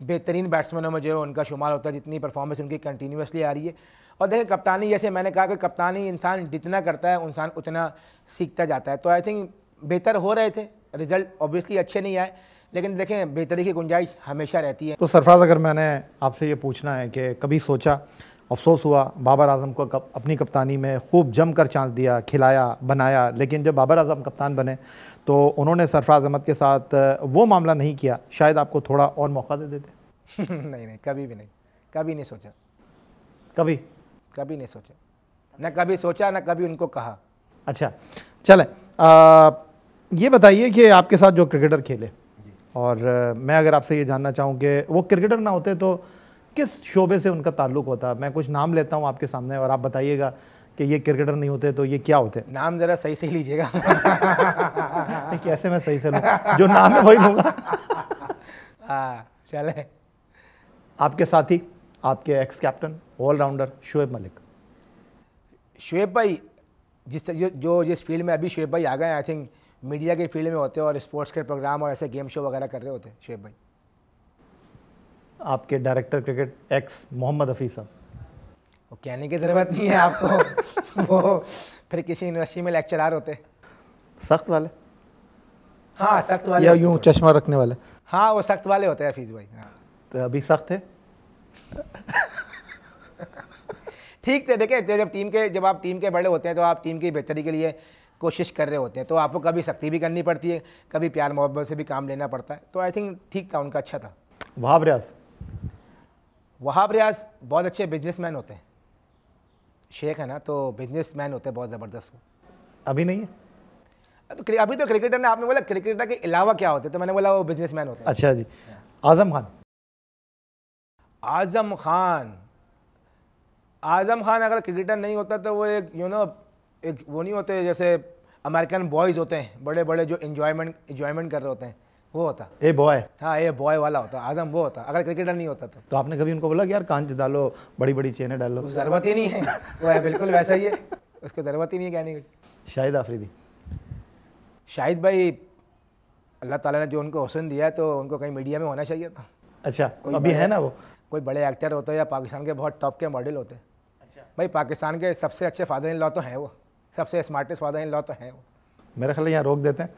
बेहतरीन बैट्समैनों में जो है उनका शुमार होता है, जितनी परफॉर्मेंस उनकी कंटिन्यूसली आ रही है। और देखिए, कप्तानी जैसे मैंने कहा कि कप्तानी इंसान जितना करता है इंसान उतना सीखता जाता है, तो आई थिंक बेहतर हो रहे थे। रिजल्ट ऑब्वियसली अच्छे नहीं आए, लेकिन देखें बेहतरी की गुंजाइश हमेशा रहती है। तो सरफराज, अगर मैंने आपसे ये पूछना है कि कभी सोचा, अफसोस हुआ बाबर आजम को अपनी कप्तानी में खूब जमकर चांस दिया, खिलाया, बनाया, लेकिन जब बाबर आजम कप्तान बने तो उन्होंने सरफराज अहमद के साथ वो मामला नहीं किया, शायद आपको थोड़ा और मौका दे देते? नहीं, कभी भी नहीं, कभी नहीं सोचा, कभी नहीं सोचा, न कभी सोचा, न कभी उनको कहा। अच्छा, चलें, ये बताइए कि आपके साथ जो क्रिकेटर खेले, और मैं अगर आपसे ये जानना चाहूँ कि वो क्रिकेटर ना होते तो किस शोबे से उनका ताल्लुक़ होता? मैं कुछ नाम लेता हूँ आपके सामने और आप बताइएगा कि ये क्रिकेटर नहीं होते तो ये क्या होते। नाम ज़रा सही से लीजिएगा। कैसे मैं सही से लूँ? जो नाम है वही लूँगा। हाँ, चले। आपके साथी, आपके ex captain, allrounder Shoaib Malik. Shoaib भाई जिस फील्ड में अभी शुएब भाई आ गए हैं, आई थिंक मीडिया के फील्ड में होते हैं और स्पोर्ट्स के प्रोग्राम और ऐसे गेम शो वगैरह कर रहे होते हैं शुएब भाई। आपके director cricket ex Mohammad Hafeez साहब, वो कहने की ज़रूरत नहीं है आपको वो फिर किसी यूनिवर्सिटी में लेक्चरर होते। सख्त वाले? हाँ सख्त वाले या यूँ चश्मा रखने वाले? हाँ वो सख्त वाले होते हैं हफीज़ भाई। हाँ तो अभी सख्त है? ठीक थे। देखिए जब आप टीम के बड़े होते हैं तो आप टीम की बेहतरी के लिए कोशिश कर रहे होते हैं, तो आपको कभी सख्ती भी करनी पड़ती है, कभी प्यार मोहब्बत से भी काम लेना पड़ता है। तो आई थिंक ठीक था, उनका अच्छा था। वहाब रियाज? वहाब रियाज बहुत अच्छे बिजनेसमैन होते हैं, शेख है ना, तो बिजनेसमैन होते हैं बहुत ज़बरदस्त। वो अभी नहीं है? अभी तो क्रिकेटर ने, आपने बोला क्रिकेटर के अलावा क्या होते, तो मैंने बोला वो बिजनेसमैन होते हैं। अच्छा जी। आजम खान? आज़म खान अगर क्रिकेटर नहीं होता तो वो एक एक वो नहीं होते जैसे अमेरिकन बॉयज़ होते हैं बड़े बड़े जो इंजॉयमेंट कर रहे होते हैं, वो होता। A boy? हाँ ये बॉय वाला होता आज़म, वो होता अगर क्रिकेटर नहीं होता तो आपने कभी उनको बोला कि यार कांच डालो, बड़ी बड़ी चेनें डालो? ज़रूरत ही नहीं है, वो है बिल्कुल वैसा ही है, उसको ज़रूरत ही नहीं है कहने की। शाहिद आफरीदी? शाहिद भाई अल्लाह ताला ने जो उनको हुस्न दिया है तो उनको कहीं मीडिया में होना चाहिए था। अच्छा, अभी है ना वो? कोई बड़े एक्टर होते हैं या पाकिस्तान के बहुत टॉप के मॉडल होते हैं। अच्छा भाई, पाकिस्तान के सबसे अच्छे फादर इन लॉ तो हैं वो, सबसे स्मार्टेस्ट फादर इन लॉ तो हैं वो। मेरे ख्याल यहाँ रोक देते हैं।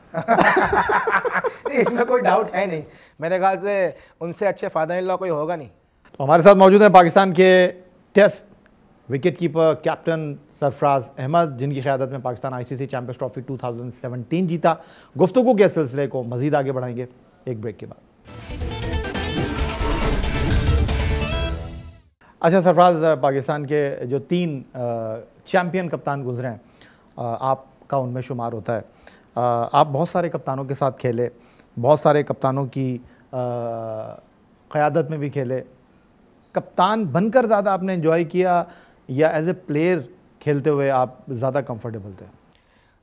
इसमें कोई डाउट है नहीं, मेरे ख्याल से उनसे अच्छे फादर इन लॉ कोई होगा नहीं। तो हमारे साथ मौजूद हैं पाकिस्तान के test wicket keeper captain Sarfaraz Ahmed, जिनकी क़यादत में पाकिस्तान आईसीसी चैंपियंस ट्रॉफी 2017 जीता। गुफ्तगू के सिलसिले को मज़ीद आगे बढ़ाएंगे एक ब्रेक के बाद। अच्छा सरफराज, पाकिस्तान के जो 3 चैम्पियन कप्तान गुजरे हैं, आपका उनमें शुमार होता है। आप बहुत सारे कप्तानों के साथ खेले, बहुत सारे कप्तानों की क़यादत में भी खेले। कप्तान बनकर ज़्यादा आपने एंजॉय किया या एज ए प्लेयर खेलते हुए आप ज़्यादा कंफर्टेबल थे?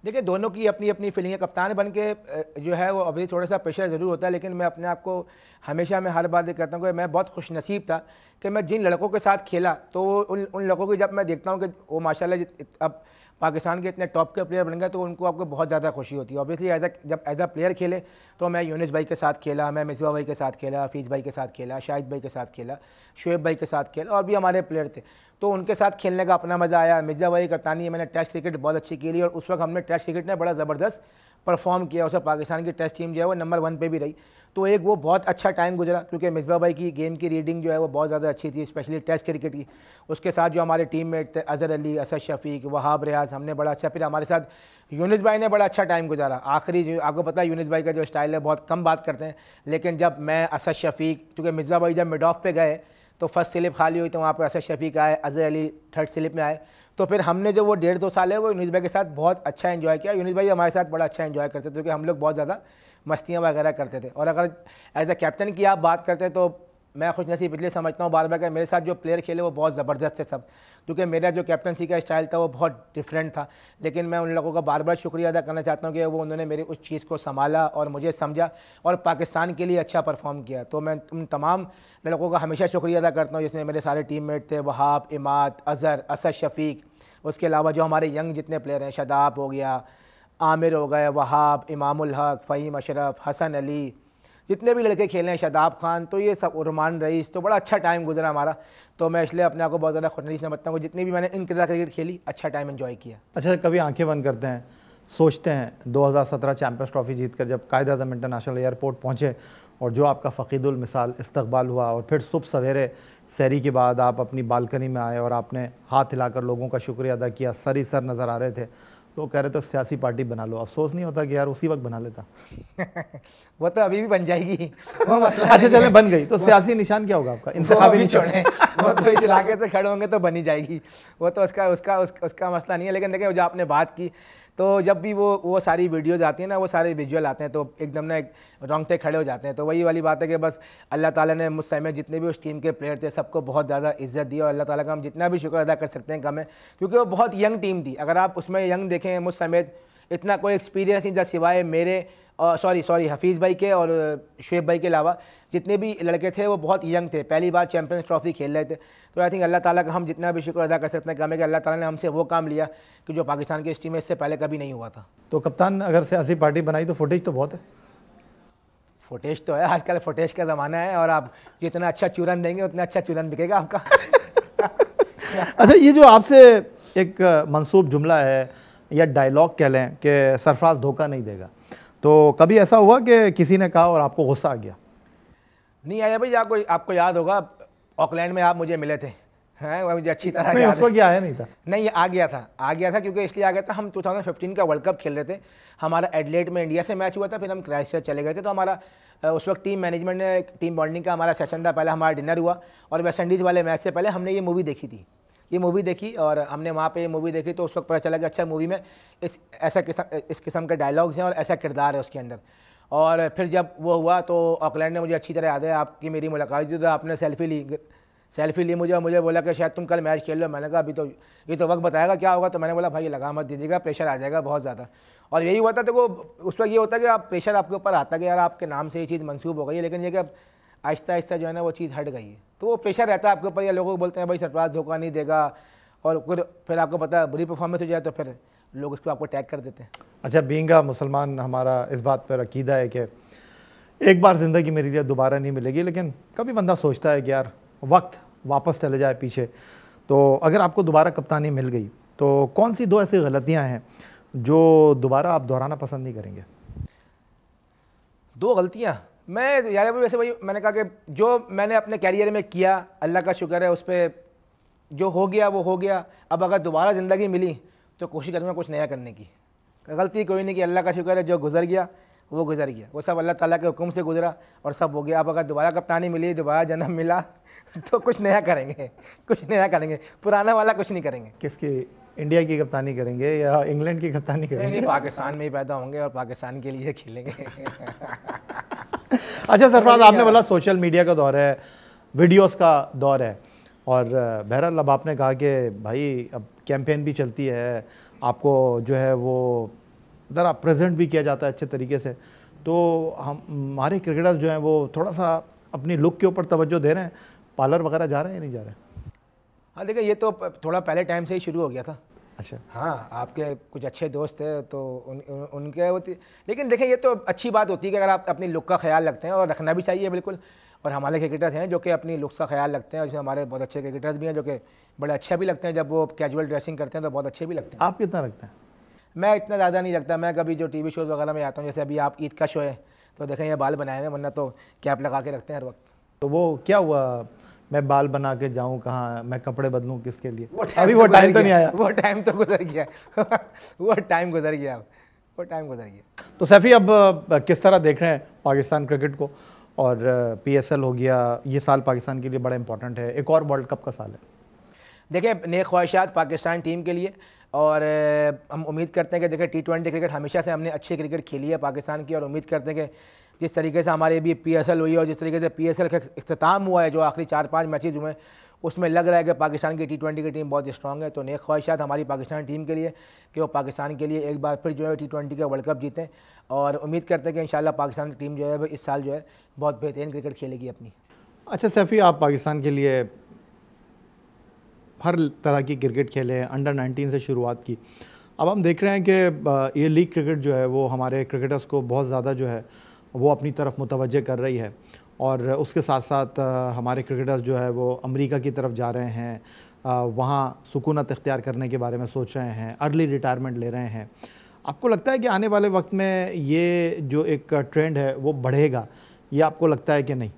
देखिए, दोनों की अपनी अपनी फीलिंग है। कप्तान बन के जो है वो अभी थोड़ा सा प्रेशर ज़रूर होता है, लेकिन मैं अपने आप को हमेशा मैं हर बात ये कहता हूँ कि मैं बहुत खुशनसीब था कि मैं जिन लड़कों के साथ खेला तो उन लड़कों की जब मैं देखता हूँ कि वो माशाल्लाह अब पाकिस्तान के इतने टॉप के प्लेयर बन गए, तो उनको आपको बहुत ज़्यादा खुशी होती है। ऑब्वियसली जब एज अ प्लेयर खेले तो मैं यूनिस भाई के साथ खेला, मैं मिसबा भाई के साथ खेला, हफीज़ भाई के साथ खेला, शाहिद भाई के साथ खेला, शुएब भाई के साथ खेला, और भी हमारे प्लेयर थे, तो उनके साथ खेलने का अपना मज़ा आया। मिर्ज़ा भाई कप्तानी मैंने टेस्ट क्रिकेट बहुत अच्छी खेली और उस वक्त हमने टेस्ट क्रिकेट में बड़ा ज़बरदस्त परफॉर्म किया। उसमें पाकिस्तान की टेस्ट टीम जो है वो नंबर 1 पे भी रही, तो एक वो बहुत अच्छा टाइम गुजरा, क्योंकि मिसबा भाई की गेम की रीडिंग जो है वो बहुत ज़्यादा अच्छी थी, स्पेशली टेस्ट क्रिकेट की। उसके साथ जो हमारे टीम मेट थे अज़हर अली, असद शफीक, वहाब रियाज, हमने बड़ा अच्छा, फिर हमारे साथ यूनिस भाई ने बड़ा अच्छा टाइम गुजारा। आखिरी जो आपको पता है यूनिस भाई का जो स्टाइल है बहुत कम बात करते हैं, लेकिन जब मैं असद शफीक, क्योंकि मिसबा भाई जब मिड ऑफ पे गए तो फर्स्ट स्लिप खाली हुई, तो वहाँ पर असद शफीक आए, अज़हर अली थर्ड स्लिप में आए, तो फिर हमने जो वो 1.5-2 साल है वो यूनिस भाई के साथ बहुत अच्छा एंजॉय किया। यूनिस भाई हमारे साथ बड़ा अच्छा एंजॉय करते थे, क्योंकि हम लोग बहुत ज़्यादा मस्तियाँ वगैरह करते थे। और अगर एज अ कैप्टन की आप बात करते हैं तो मैं खुशनसीब इसलिए समझता हूँ बार बार कि मेरे साथ जो प्लेयर खेले वो बहुत ज़बरदस्त थे सब, क्योंकि मेरा जो कैप्टनसी का स्टाइल था वो बहुत डिफरेंट था। लेकिन मैं उन लोगों का बार बार शुक्रिया अदा करना चाहता हूँ कि वो उन्होंने मेरी उस चीज़ को संभाला और मुझे समझा और पाकिस्तान के लिए अच्छा परफॉर्म किया। तो मैं उन तमाम लड़कों का हमेशा शुक्रिया अदा करता हूँ, जिसमें मेरे सारे टीम मेट थे, वहाब, इमाद, अज़हर, असद शफीक, उसके अलावा जो हमारे यंग जितने प्लेयर हैं, शदाब हो गया, आमिर हो गए, वहाब, इमामुल हक, फ़हीम अशरफ, हसन अली, जितने भी लड़के खेले हैं, शदाब खान, तो ये सब, रुमान रईस, तो बड़ा अच्छा टाइम गुजरा हमारा। तो मैं इसलिए अपने आप को बहुत ज़्यादा खुशनसीब समझता हूँ, जितनी भी मैंने इन क्रिकेट खेली अच्छा टाइम एंजॉय किया। अच्छा, कभी आंखें बंद करते हैं, सोचते हैं 2017 चैम्पियंस ट्रॉफी जीतकर जब कायद-ए-आज़म इंटरनेशनल एयरपोर्ट पहुँचे और जो आपका फ़कीदुल मिसाल इस्तकबाल हुआ, और फिर सुबह सवेरे सैरी के बाद आप अपनी बालकनी में आए और आपने हाथ हिलाकर लोगों का शुक्रिया अदा किया, सर ही सर नज़र आ रहे थे, तो कह रहे तो सियासी पार्टी बना लो। अफसोस नहीं होता कि यार उसी वक्त बना लेता? वो तो अभी भी बन जाएगी वो मसला। अच्छा चले, बन गई तो सियासी निशान क्या होगा आपका? इंतखाबी निशान? वो तो इस इलाके से खड़े होंगे तो बनी जाएगी, वो तो उसका मसला नहीं है। लेकिन देखिए, जो आपने बात की, तो जब भी वो सारी वीडियोज़ आती हैं ना, वो सारे विजुअल आते हैं, तो एकदम ना एक रोंगटे खड़े हो जाते हैं। तो वही वाली बात है कि बस अल्लाह ताला ने मुझ समय जितने भी उस टीम के प्लेयर थे सबको बहुत ज़्यादा इज्जत दी, और अल्लाह ताला का हम जितना भी शुक्र अदा कर सकते हैं कम है, क्योंकि वो बहुत यंग टीम थी। अगर आप उसमें यंग देखें, मुझ समेत इतना कोई एक्सपीरियंस नहीं था सिवाय मेरे सॉरी हफीज़ भाई के और शुएब भाई के अलावा जितने भी लड़के थे वो बहुत यंग थे, पहली बार चैम्पियंस ट्रॉफी खेल रहे थे। तो आई थिंक अल्लाह ताला का हम जितना भी शुक्र अदा कर सकते हैं काम है कि अल्लाह ताला ने हमसे वो काम लिया कि जो पाकिस्तान की हिस्ट्री में इससे पहले कभी नहीं हुआ था। तो कप्तान अगर सियासी पार्टी बनाई तो फुटेज तो बहुत है। फुटेज तो है, आजकल फुटेज का ज़माना है, और आप जितना अच्छा चूरन देंगे उतना अच्छा चूरन बिकेगा आपका। अच्छा, ये जो आपसे एक मंसूब जुमला है या डायलॉग कह लें कि सरफराज धोखा नहीं देगा, तो कभी ऐसा हुआ कि किसी ने कहा और आपको गुस्सा आ गया? नहीं आया भाई, आपको याद होगा ऑकलैंड में आप मुझे मिले थे, हैं, वो मुझे अच्छी तरह नहीं, याद उस वक्त ये आया नहीं था। नहीं, आ गया था क्योंकि इसलिए आ गया था, हम 2015 का वर्ल्ड कप खेल रहे थे, हमारा एडलेड में इंडिया से मैच हुआ था, फिर हम क्राइस्टचर्च चले गए थे। तो हमारा उस वक्त टीम मैनेजमेंट ने टीम बॉन्डिंग का हमारा सेशन था, पहले हमारा डिनर हुआ, और वेस्ट इंडीज़ वाले मैच से पहले हमने ये मूवी देखी थी, और हमने वहाँ पे ये मूवी देखी, तो उस वक्त पता चला कि अच्छा मूवी में इस किस्म के डायलॉग्स हैं और ऐसा किरदार है उसके अंदर। और फिर जब वो हुआ तो ऑकलैंड ने, मुझे अच्छी तरह याद है, आपकी मेरी मुलाकात थी, तो आपने सेल्फी ली मुझे बोला कि शायद तुम कल मैच खेल लो। मैंने कहा अभी तो ये तो वक्त बताएगा क्या होगा। तो मैंने बोला भाई लगा मत दीजिएगा, प्रेशर आ जाएगा बहुत ज़्यादा। और यही हुआ था। तो वो उस वक्त ये होता है कि आप प्रेशर आपके ऊपर आता कि यार आपके नाम से ये चीज़ मंसूब हो गई है, लेकिन ये कि आहिस्ता आहिस्ता जो है ना वो चीज़ हट गई है। तो वो प्रेशर रहता है आपके ऊपर, या लोगों को बोलते हैं भाई सरफराज धोखा नहीं देगा, और फिर आपको पता है बुरी परफॉर्मेंस हो जाए तो फिर लोग उसको आपको टैग कर देते हैं। अच्छा, बीइंग मुसलमान हमारा इस बात पर अकीदा है कि एक बार ज़िंदगी मेरे लिए दोबारा नहीं मिलेगी, लेकिन कभी बंदा सोचता है कि यार वक्त वापस चले जाए पीछे, तो अगर आपको दोबारा कप्तानी मिल गई तो कौन सी 2 ऐसी गलतियां हैं जो दोबारा आप दोहराना पसंद नहीं करेंगे? 2 गलतियाँ मैं यार वैसे भाई मैंने कहा कि जो मैंने अपने कैरियर में किया, अल्लाह का शुक्र है, उस पर जो हो गया वो हो गया। अब अगर दोबारा ज़िंदगी मिली तो कोशिश करूँगा कुछ नया करने की। गलती कोई नहीं कि अल्लाह का शुक्र है, जो गुजर गया वो गुजर गया, वो सब अल्लाह ताला के हुक्म से गुजरा और सब हो गया। अब अगर दोबारा कप्तानी मिली, दोबारा जन्म मिला तो कुछ नया करेंगे, पुराना वाला कुछ नहीं करेंगे। किसकी, इंडिया की कप्तानी करेंगे या इंग्लैंड की कप्तानी करेंगे? नहीं, पाकिस्तान में ही पैदा होंगे और पाकिस्तान के लिए खेलेंगे। अच्छा सरफराज, आपने बोला सोशल मीडिया का दौर है, वीडियोस का दौर है, और बहरहाल अब आपने कहा कि भाई अब कैंपेन भी चलती है, आपको जो है वो ज़रा प्रेजेंट भी किया जाता है अच्छे तरीके से, तो हमारे क्रिकेटर्स जो हैं वो थोड़ा सा अपनी लुक के ऊपर तवज्जो दे रहे हैं, पार्लर वगैरह जा रहे हैं या नहीं जा रहे? हाँ देखिए, ये तो थोड़ा पहले टाइम से ही शुरू हो गया था। अच्छा, हाँ, आपके कुछ अच्छे दोस्त थे तो उनके होती, लेकिन देखें ये तो अच्छी बात होती है कि अगर आप अपनी लुक का ख्याल रखते हैं, और रखना भी चाहिए बिल्कुल। और हमारे क्रिकेटर्स हैं जो कि अपनी लुक्स का ख्याल रखते हैं, और हमारे बहुत अच्छे क्रिकेटर्स भी हैं जो कि बड़े अच्छे भी लगते हैं, जब वो कैजुअल ड्रेसिंग करते हैं तो बहुत अच्छे भी लगते हैं। आप कितना रखते हैं? मैं इतना ज़्यादा नहीं रखता। मैं कभी जो टीवी शोज़ वगैरह में आता हूँ, जैसे अभी आप ईद का शो है तो देखें ये बाल बनाए हुए, वरना तो कैप लगा के रखते हैं हर वक्त। तो वो क्या हुआ, मैं बाल बना के जाऊं कहाँ, मैं कपड़े बदलूं किसके लिए? अभी वो टाइम तो नहीं आया। वो टाइम तो गुजर गया। वो टाइम गुजर गया। तो सैफी, अब किस तरह देख रहे हैं पाकिस्तान क्रिकेट को? और PSL हो गया, ये साल पाकिस्तान के लिए बड़ा इंपॉर्टेंट है, एक और वर्ल्ड कप का साल है। देखिए, नेक ख्वाहिशात पाकिस्तान टीम के लिए, और हम उम्मीद करते हैं कि देखिए T20 क्रिकेट हमेशा से हमने अच्छी क्रिकेट खेली है पाकिस्तान की, और उम्मीद करते हैं कि जिस तरीके से हमारे भी PSL हुई और जिस तरीके से PSL का इख्तिताम हुआ है, जो आखिरी 4-5 मैचेस हुए, उसमें लग रहा है कि पाकिस्तान की T20 की टीम बहुत स्ट्रॉन्ग है। तो नेक ख्वाहिशात हमारी पाकिस्तान टीम के लिए कि वो पाकिस्तान के लिए एक बार फिर जो है T20 का वर्ल्ड कप जीतें, और उम्मीद करते हैं कि इंशाल्लाह पाकिस्तान की टीम जो है इस साल जो है बहुत बेहतरीन क्रिकेट खेलेगी अपनी। अच्छा सैफी, आप पाकिस्तान के लिए हर तरह की क्रिकेट खेले हैं, अंडर 19 से शुरुआत की, अब हम देख रहे हैं कि ये लीग क्रिकेट जो है वो हमारे क्रिकेटर्स को बहुत ज़्यादा जो है वो अपनी तरफ मुतवज्जे कर रही है, और उसके साथ साथ हमारे क्रिकेटर्स जो है वो अमेरिका की तरफ जा रहे हैं, वहाँ सुकूनत इख्तियार करने के बारे में सोच रहे हैं, अर्ली रिटायरमेंट ले रहे हैं। आपको लगता है कि आने वाले वक्त में ये जो एक ट्रेंड है वो बढ़ेगा, ये आपको लगता है कि नहीं?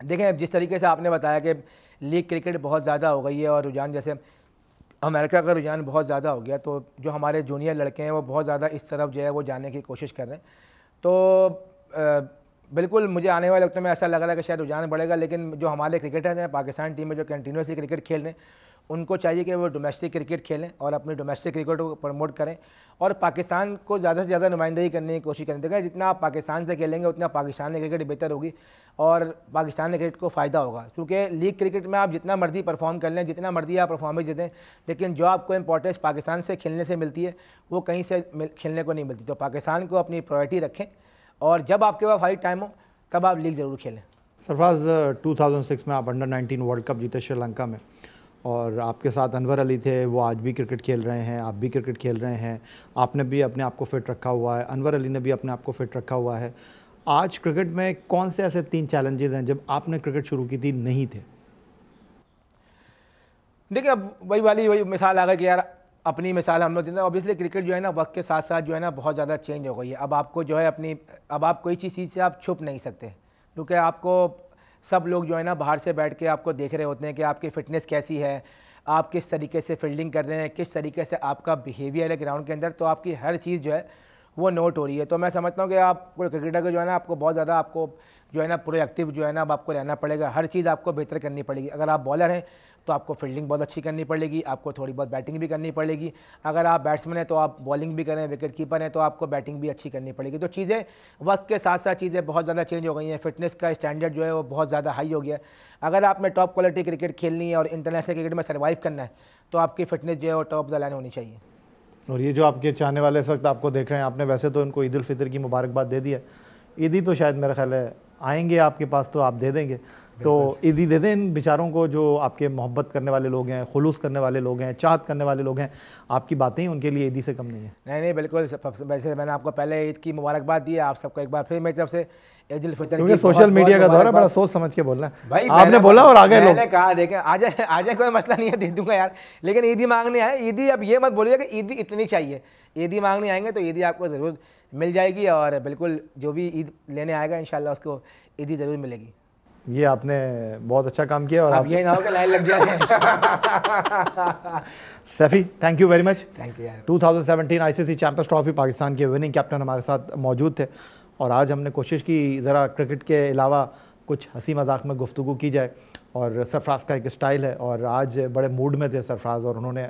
देखें, जिस तरीके से आपने बताया कि लीग क्रिकेट बहुत ज़्यादा हो गई है और रुझान जैसे अमेरिका का रुझान बहुत ज़्यादा हो गया, तो जो हमारे जूनियर लड़के हैं वो बहुत ज़्यादा इस तरफ जो है वो जाने की कोशिश कर रहे हैं। तो बिल्कुल मुझे आने वाले वक्त में ऐसा लग रहा है कि शायद रुझान बढ़ेगा, लेकिन जो हमारे क्रिकेटर्स हैं पाकिस्तान टीम में जो कंटिन्यूसली क्रिकेट खेल रहे हैं उनको चाहिए कि वो डोमेस्टिक क्रिकेट खेलें और अपनी डोमेस्टिक क्रिकेट को प्रमोट करें और पाकिस्तान को ज़्यादा से ज़्यादा नुमाइंदगी करने की कोशिश करें। देखिए जितना आप पाकिस्तान से खेलेंगे उतना पाकिस्तानी क्रिकेट बेहतर होगी और पाकिस्तानी क्रिकेट को फ़ायदा होगा, क्योंकि लीग क्रिकेट में आप जितना मर्जी परफॉर्म कर लें, जितना मर्जी आप परफॉर्मेंस दे दें, लेकिन जो आपको इंपॉर्टेंस पाकिस्तान से खेलने से मिलती है वो कहीं से खेलने को नहीं मिलती। तो पाकिस्तान को अपनी प्रायोरिटी रखें और जब आपके पास फाइट टाइम हो तब आप लीग ज़रूर खेलें। सरफराज, 2006 में आप अंडर-19 वर्ल्ड कप जीते श्रीलंका में और आपके साथ अनवर अली थे, वो आज भी क्रिकेट खेल रहे हैं, आप भी क्रिकेट खेल रहे हैं, आपने भी अपने आप को फिट रखा हुआ है, अनवर अली ने भी अपने आप को फिट रखा हुआ है। आज क्रिकेट में कौन से ऐसे 3 चैलेंजेस हैं जब आपने क्रिकेट शुरू की थी नहीं थे? देखिए अब वही मिसाल आ गई कि यार अपनी मिसाल हम लोग देते हैं। ऑब्वियसली क्रिकेट जो है ना वक्त के साथ साथ जो है ना बहुत ज़्यादा चेंज हो गई है। अब आपको जो है अब आप कोई चीज़ से आप छुप नहीं सकते, क्योंकि आपको सब लोग जो है ना बाहर से बैठ के आपको देख रहे होते हैं कि आपकी फ़िटनेस कैसी है, आप किस तरीके से फील्डिंग कर रहे हैं, किस तरीके से आपका बिहेवियर है ग्राउंड के अंदर, तो आपकी हर चीज़ जो है वो नोट हो रही है। तो मैं समझता हूँ कि आप क्रिकेटर को जो है ना आपको बहुत ज़्यादा आपको जो है ना प्रोएक्टिव जो है ना अब आपको रहना पड़ेगा, हर चीज़ आपको बेहतर करनी पड़ेगी। अगर आप बॉलर हैं तो आपको फील्डिंग बहुत अच्छी करनी पड़ेगी, आपको थोड़ी बहुत बैटिंग भी करनी पड़ेगी। अगर आप बैट्समैन हैं तो आप बॉलिंग भी करें, विकेट कीपर हैं तो आपको बैटिंग भी अच्छी करनी पड़ेगी। तो चीज़ें वक्त के साथ साथ चीज़ें बहुत ज़्यादा चेंज हो गई हैं, फिटनेस का स्टैंडर्ड जो है वो बहुत ज़्यादा हाई हो गया है। अगर आपने टॉप क्वालिटी क्रिकेट खेलनी है और इंटरनेशनल क्रिकेट में सर्वाइव करना है तो आपकी फ़िटनेस जो है वो टॉप द लाइन होनी चाहिए। और ये जो आपके चाहने वाले इस वक्त आपको देख रहे हैं, आपने वैसे तो इनको ईद उल फितर की मुबारकबाद दे दी है, ईदी तो शायद मेरा ख्याल है आएंगे आपके पास तो आप दे देंगे, तो ईदी दे दें इन बेचारों को जो आपके मोहब्बत करने वाले लोग हैं, खुलूस करने वाले लोग हैं, चाहत करने वाले लोग हैं। आपकी बातें ही उनके लिए ईदी से कम नहीं है। नहीं बिल्कुल। वैसे मैंने आपको पहले ईद की मुबारकबाद दी है, आप सबको एक बार फिर मेरी तरफ से ईद उल फितर क्योंकि सोशल मीडिया का दौर है, बड़ा सोच समझ के बोलना है भाई। आपने बोला और आगे लोग मैंने कहा देखें आ जाए कोई मसला नहीं है, दे दूंगा यार, लेकिन ईदी मांगने आए ईदी। अब ये मत बोलिए कि ईदी इतनी चाहिए, ईदी मांगने आएंगे तो ईदी आपको ज़रूर मिल जाएगी और बिल्कुल जो भी ईद लेने आएगा इंशाल्लाह उसको ईदी ज़रूर मिलेगी। ये आपने बहुत अच्छा काम किया और अब ये ना हो कि लाइन लग जाए। Saifi, thank you very much. Thank you यार। 2017 आईसीसी चैंपियंस ट्रॉफी पाकिस्तान के विनिंग कैप्टन हमारे साथ मौजूद थे और आज हमने कोशिश की ज़रा क्रिकेट के अलावा कुछ हंसी मजाक में गुफ्तगू की जाए और सरफराज का एक स्टाइल है और आज बड़े मूड में थे सरफराज और उन्होंने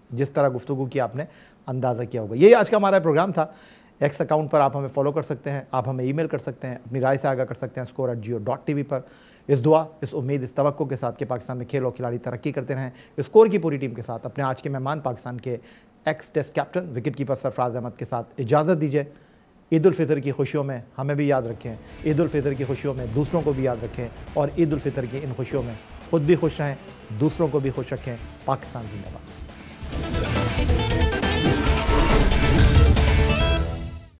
जिस तरह गुफ्तगू की आपने अंदाज़ा किया होगा। यही आज का हमारा प्रोग्राम था। एक्स अकाउंट पर आप हमें फॉलो कर सकते हैं, आप हमें ईमेल कर सकते हैं, अपनी राय से आगाह कर सकते हैं score@jio.tv पर। इस दुआ, इस उम्मीद, इस तवक्को के साथ कि पाकिस्तान में खेल और खिलाड़ी तरक्की करते रहें। स्कोर की पूरी टीम के साथ अपने आज के मेहमान पाकिस्तान के ex test captain wicket keeper Sarfaraz Ahmed के साथ इजाज़त दीजिए। ईद उल फितर की खुशियों में हमें भी याद रखें, ईद उल फितर की खुशियों में दूसरों को भी याद रखें और ईद उल फितर की इन खुशियों में खुद भी खुश रहें, दूसरों को भी खुश रखें। पाकिस्तान जिंदाबाद।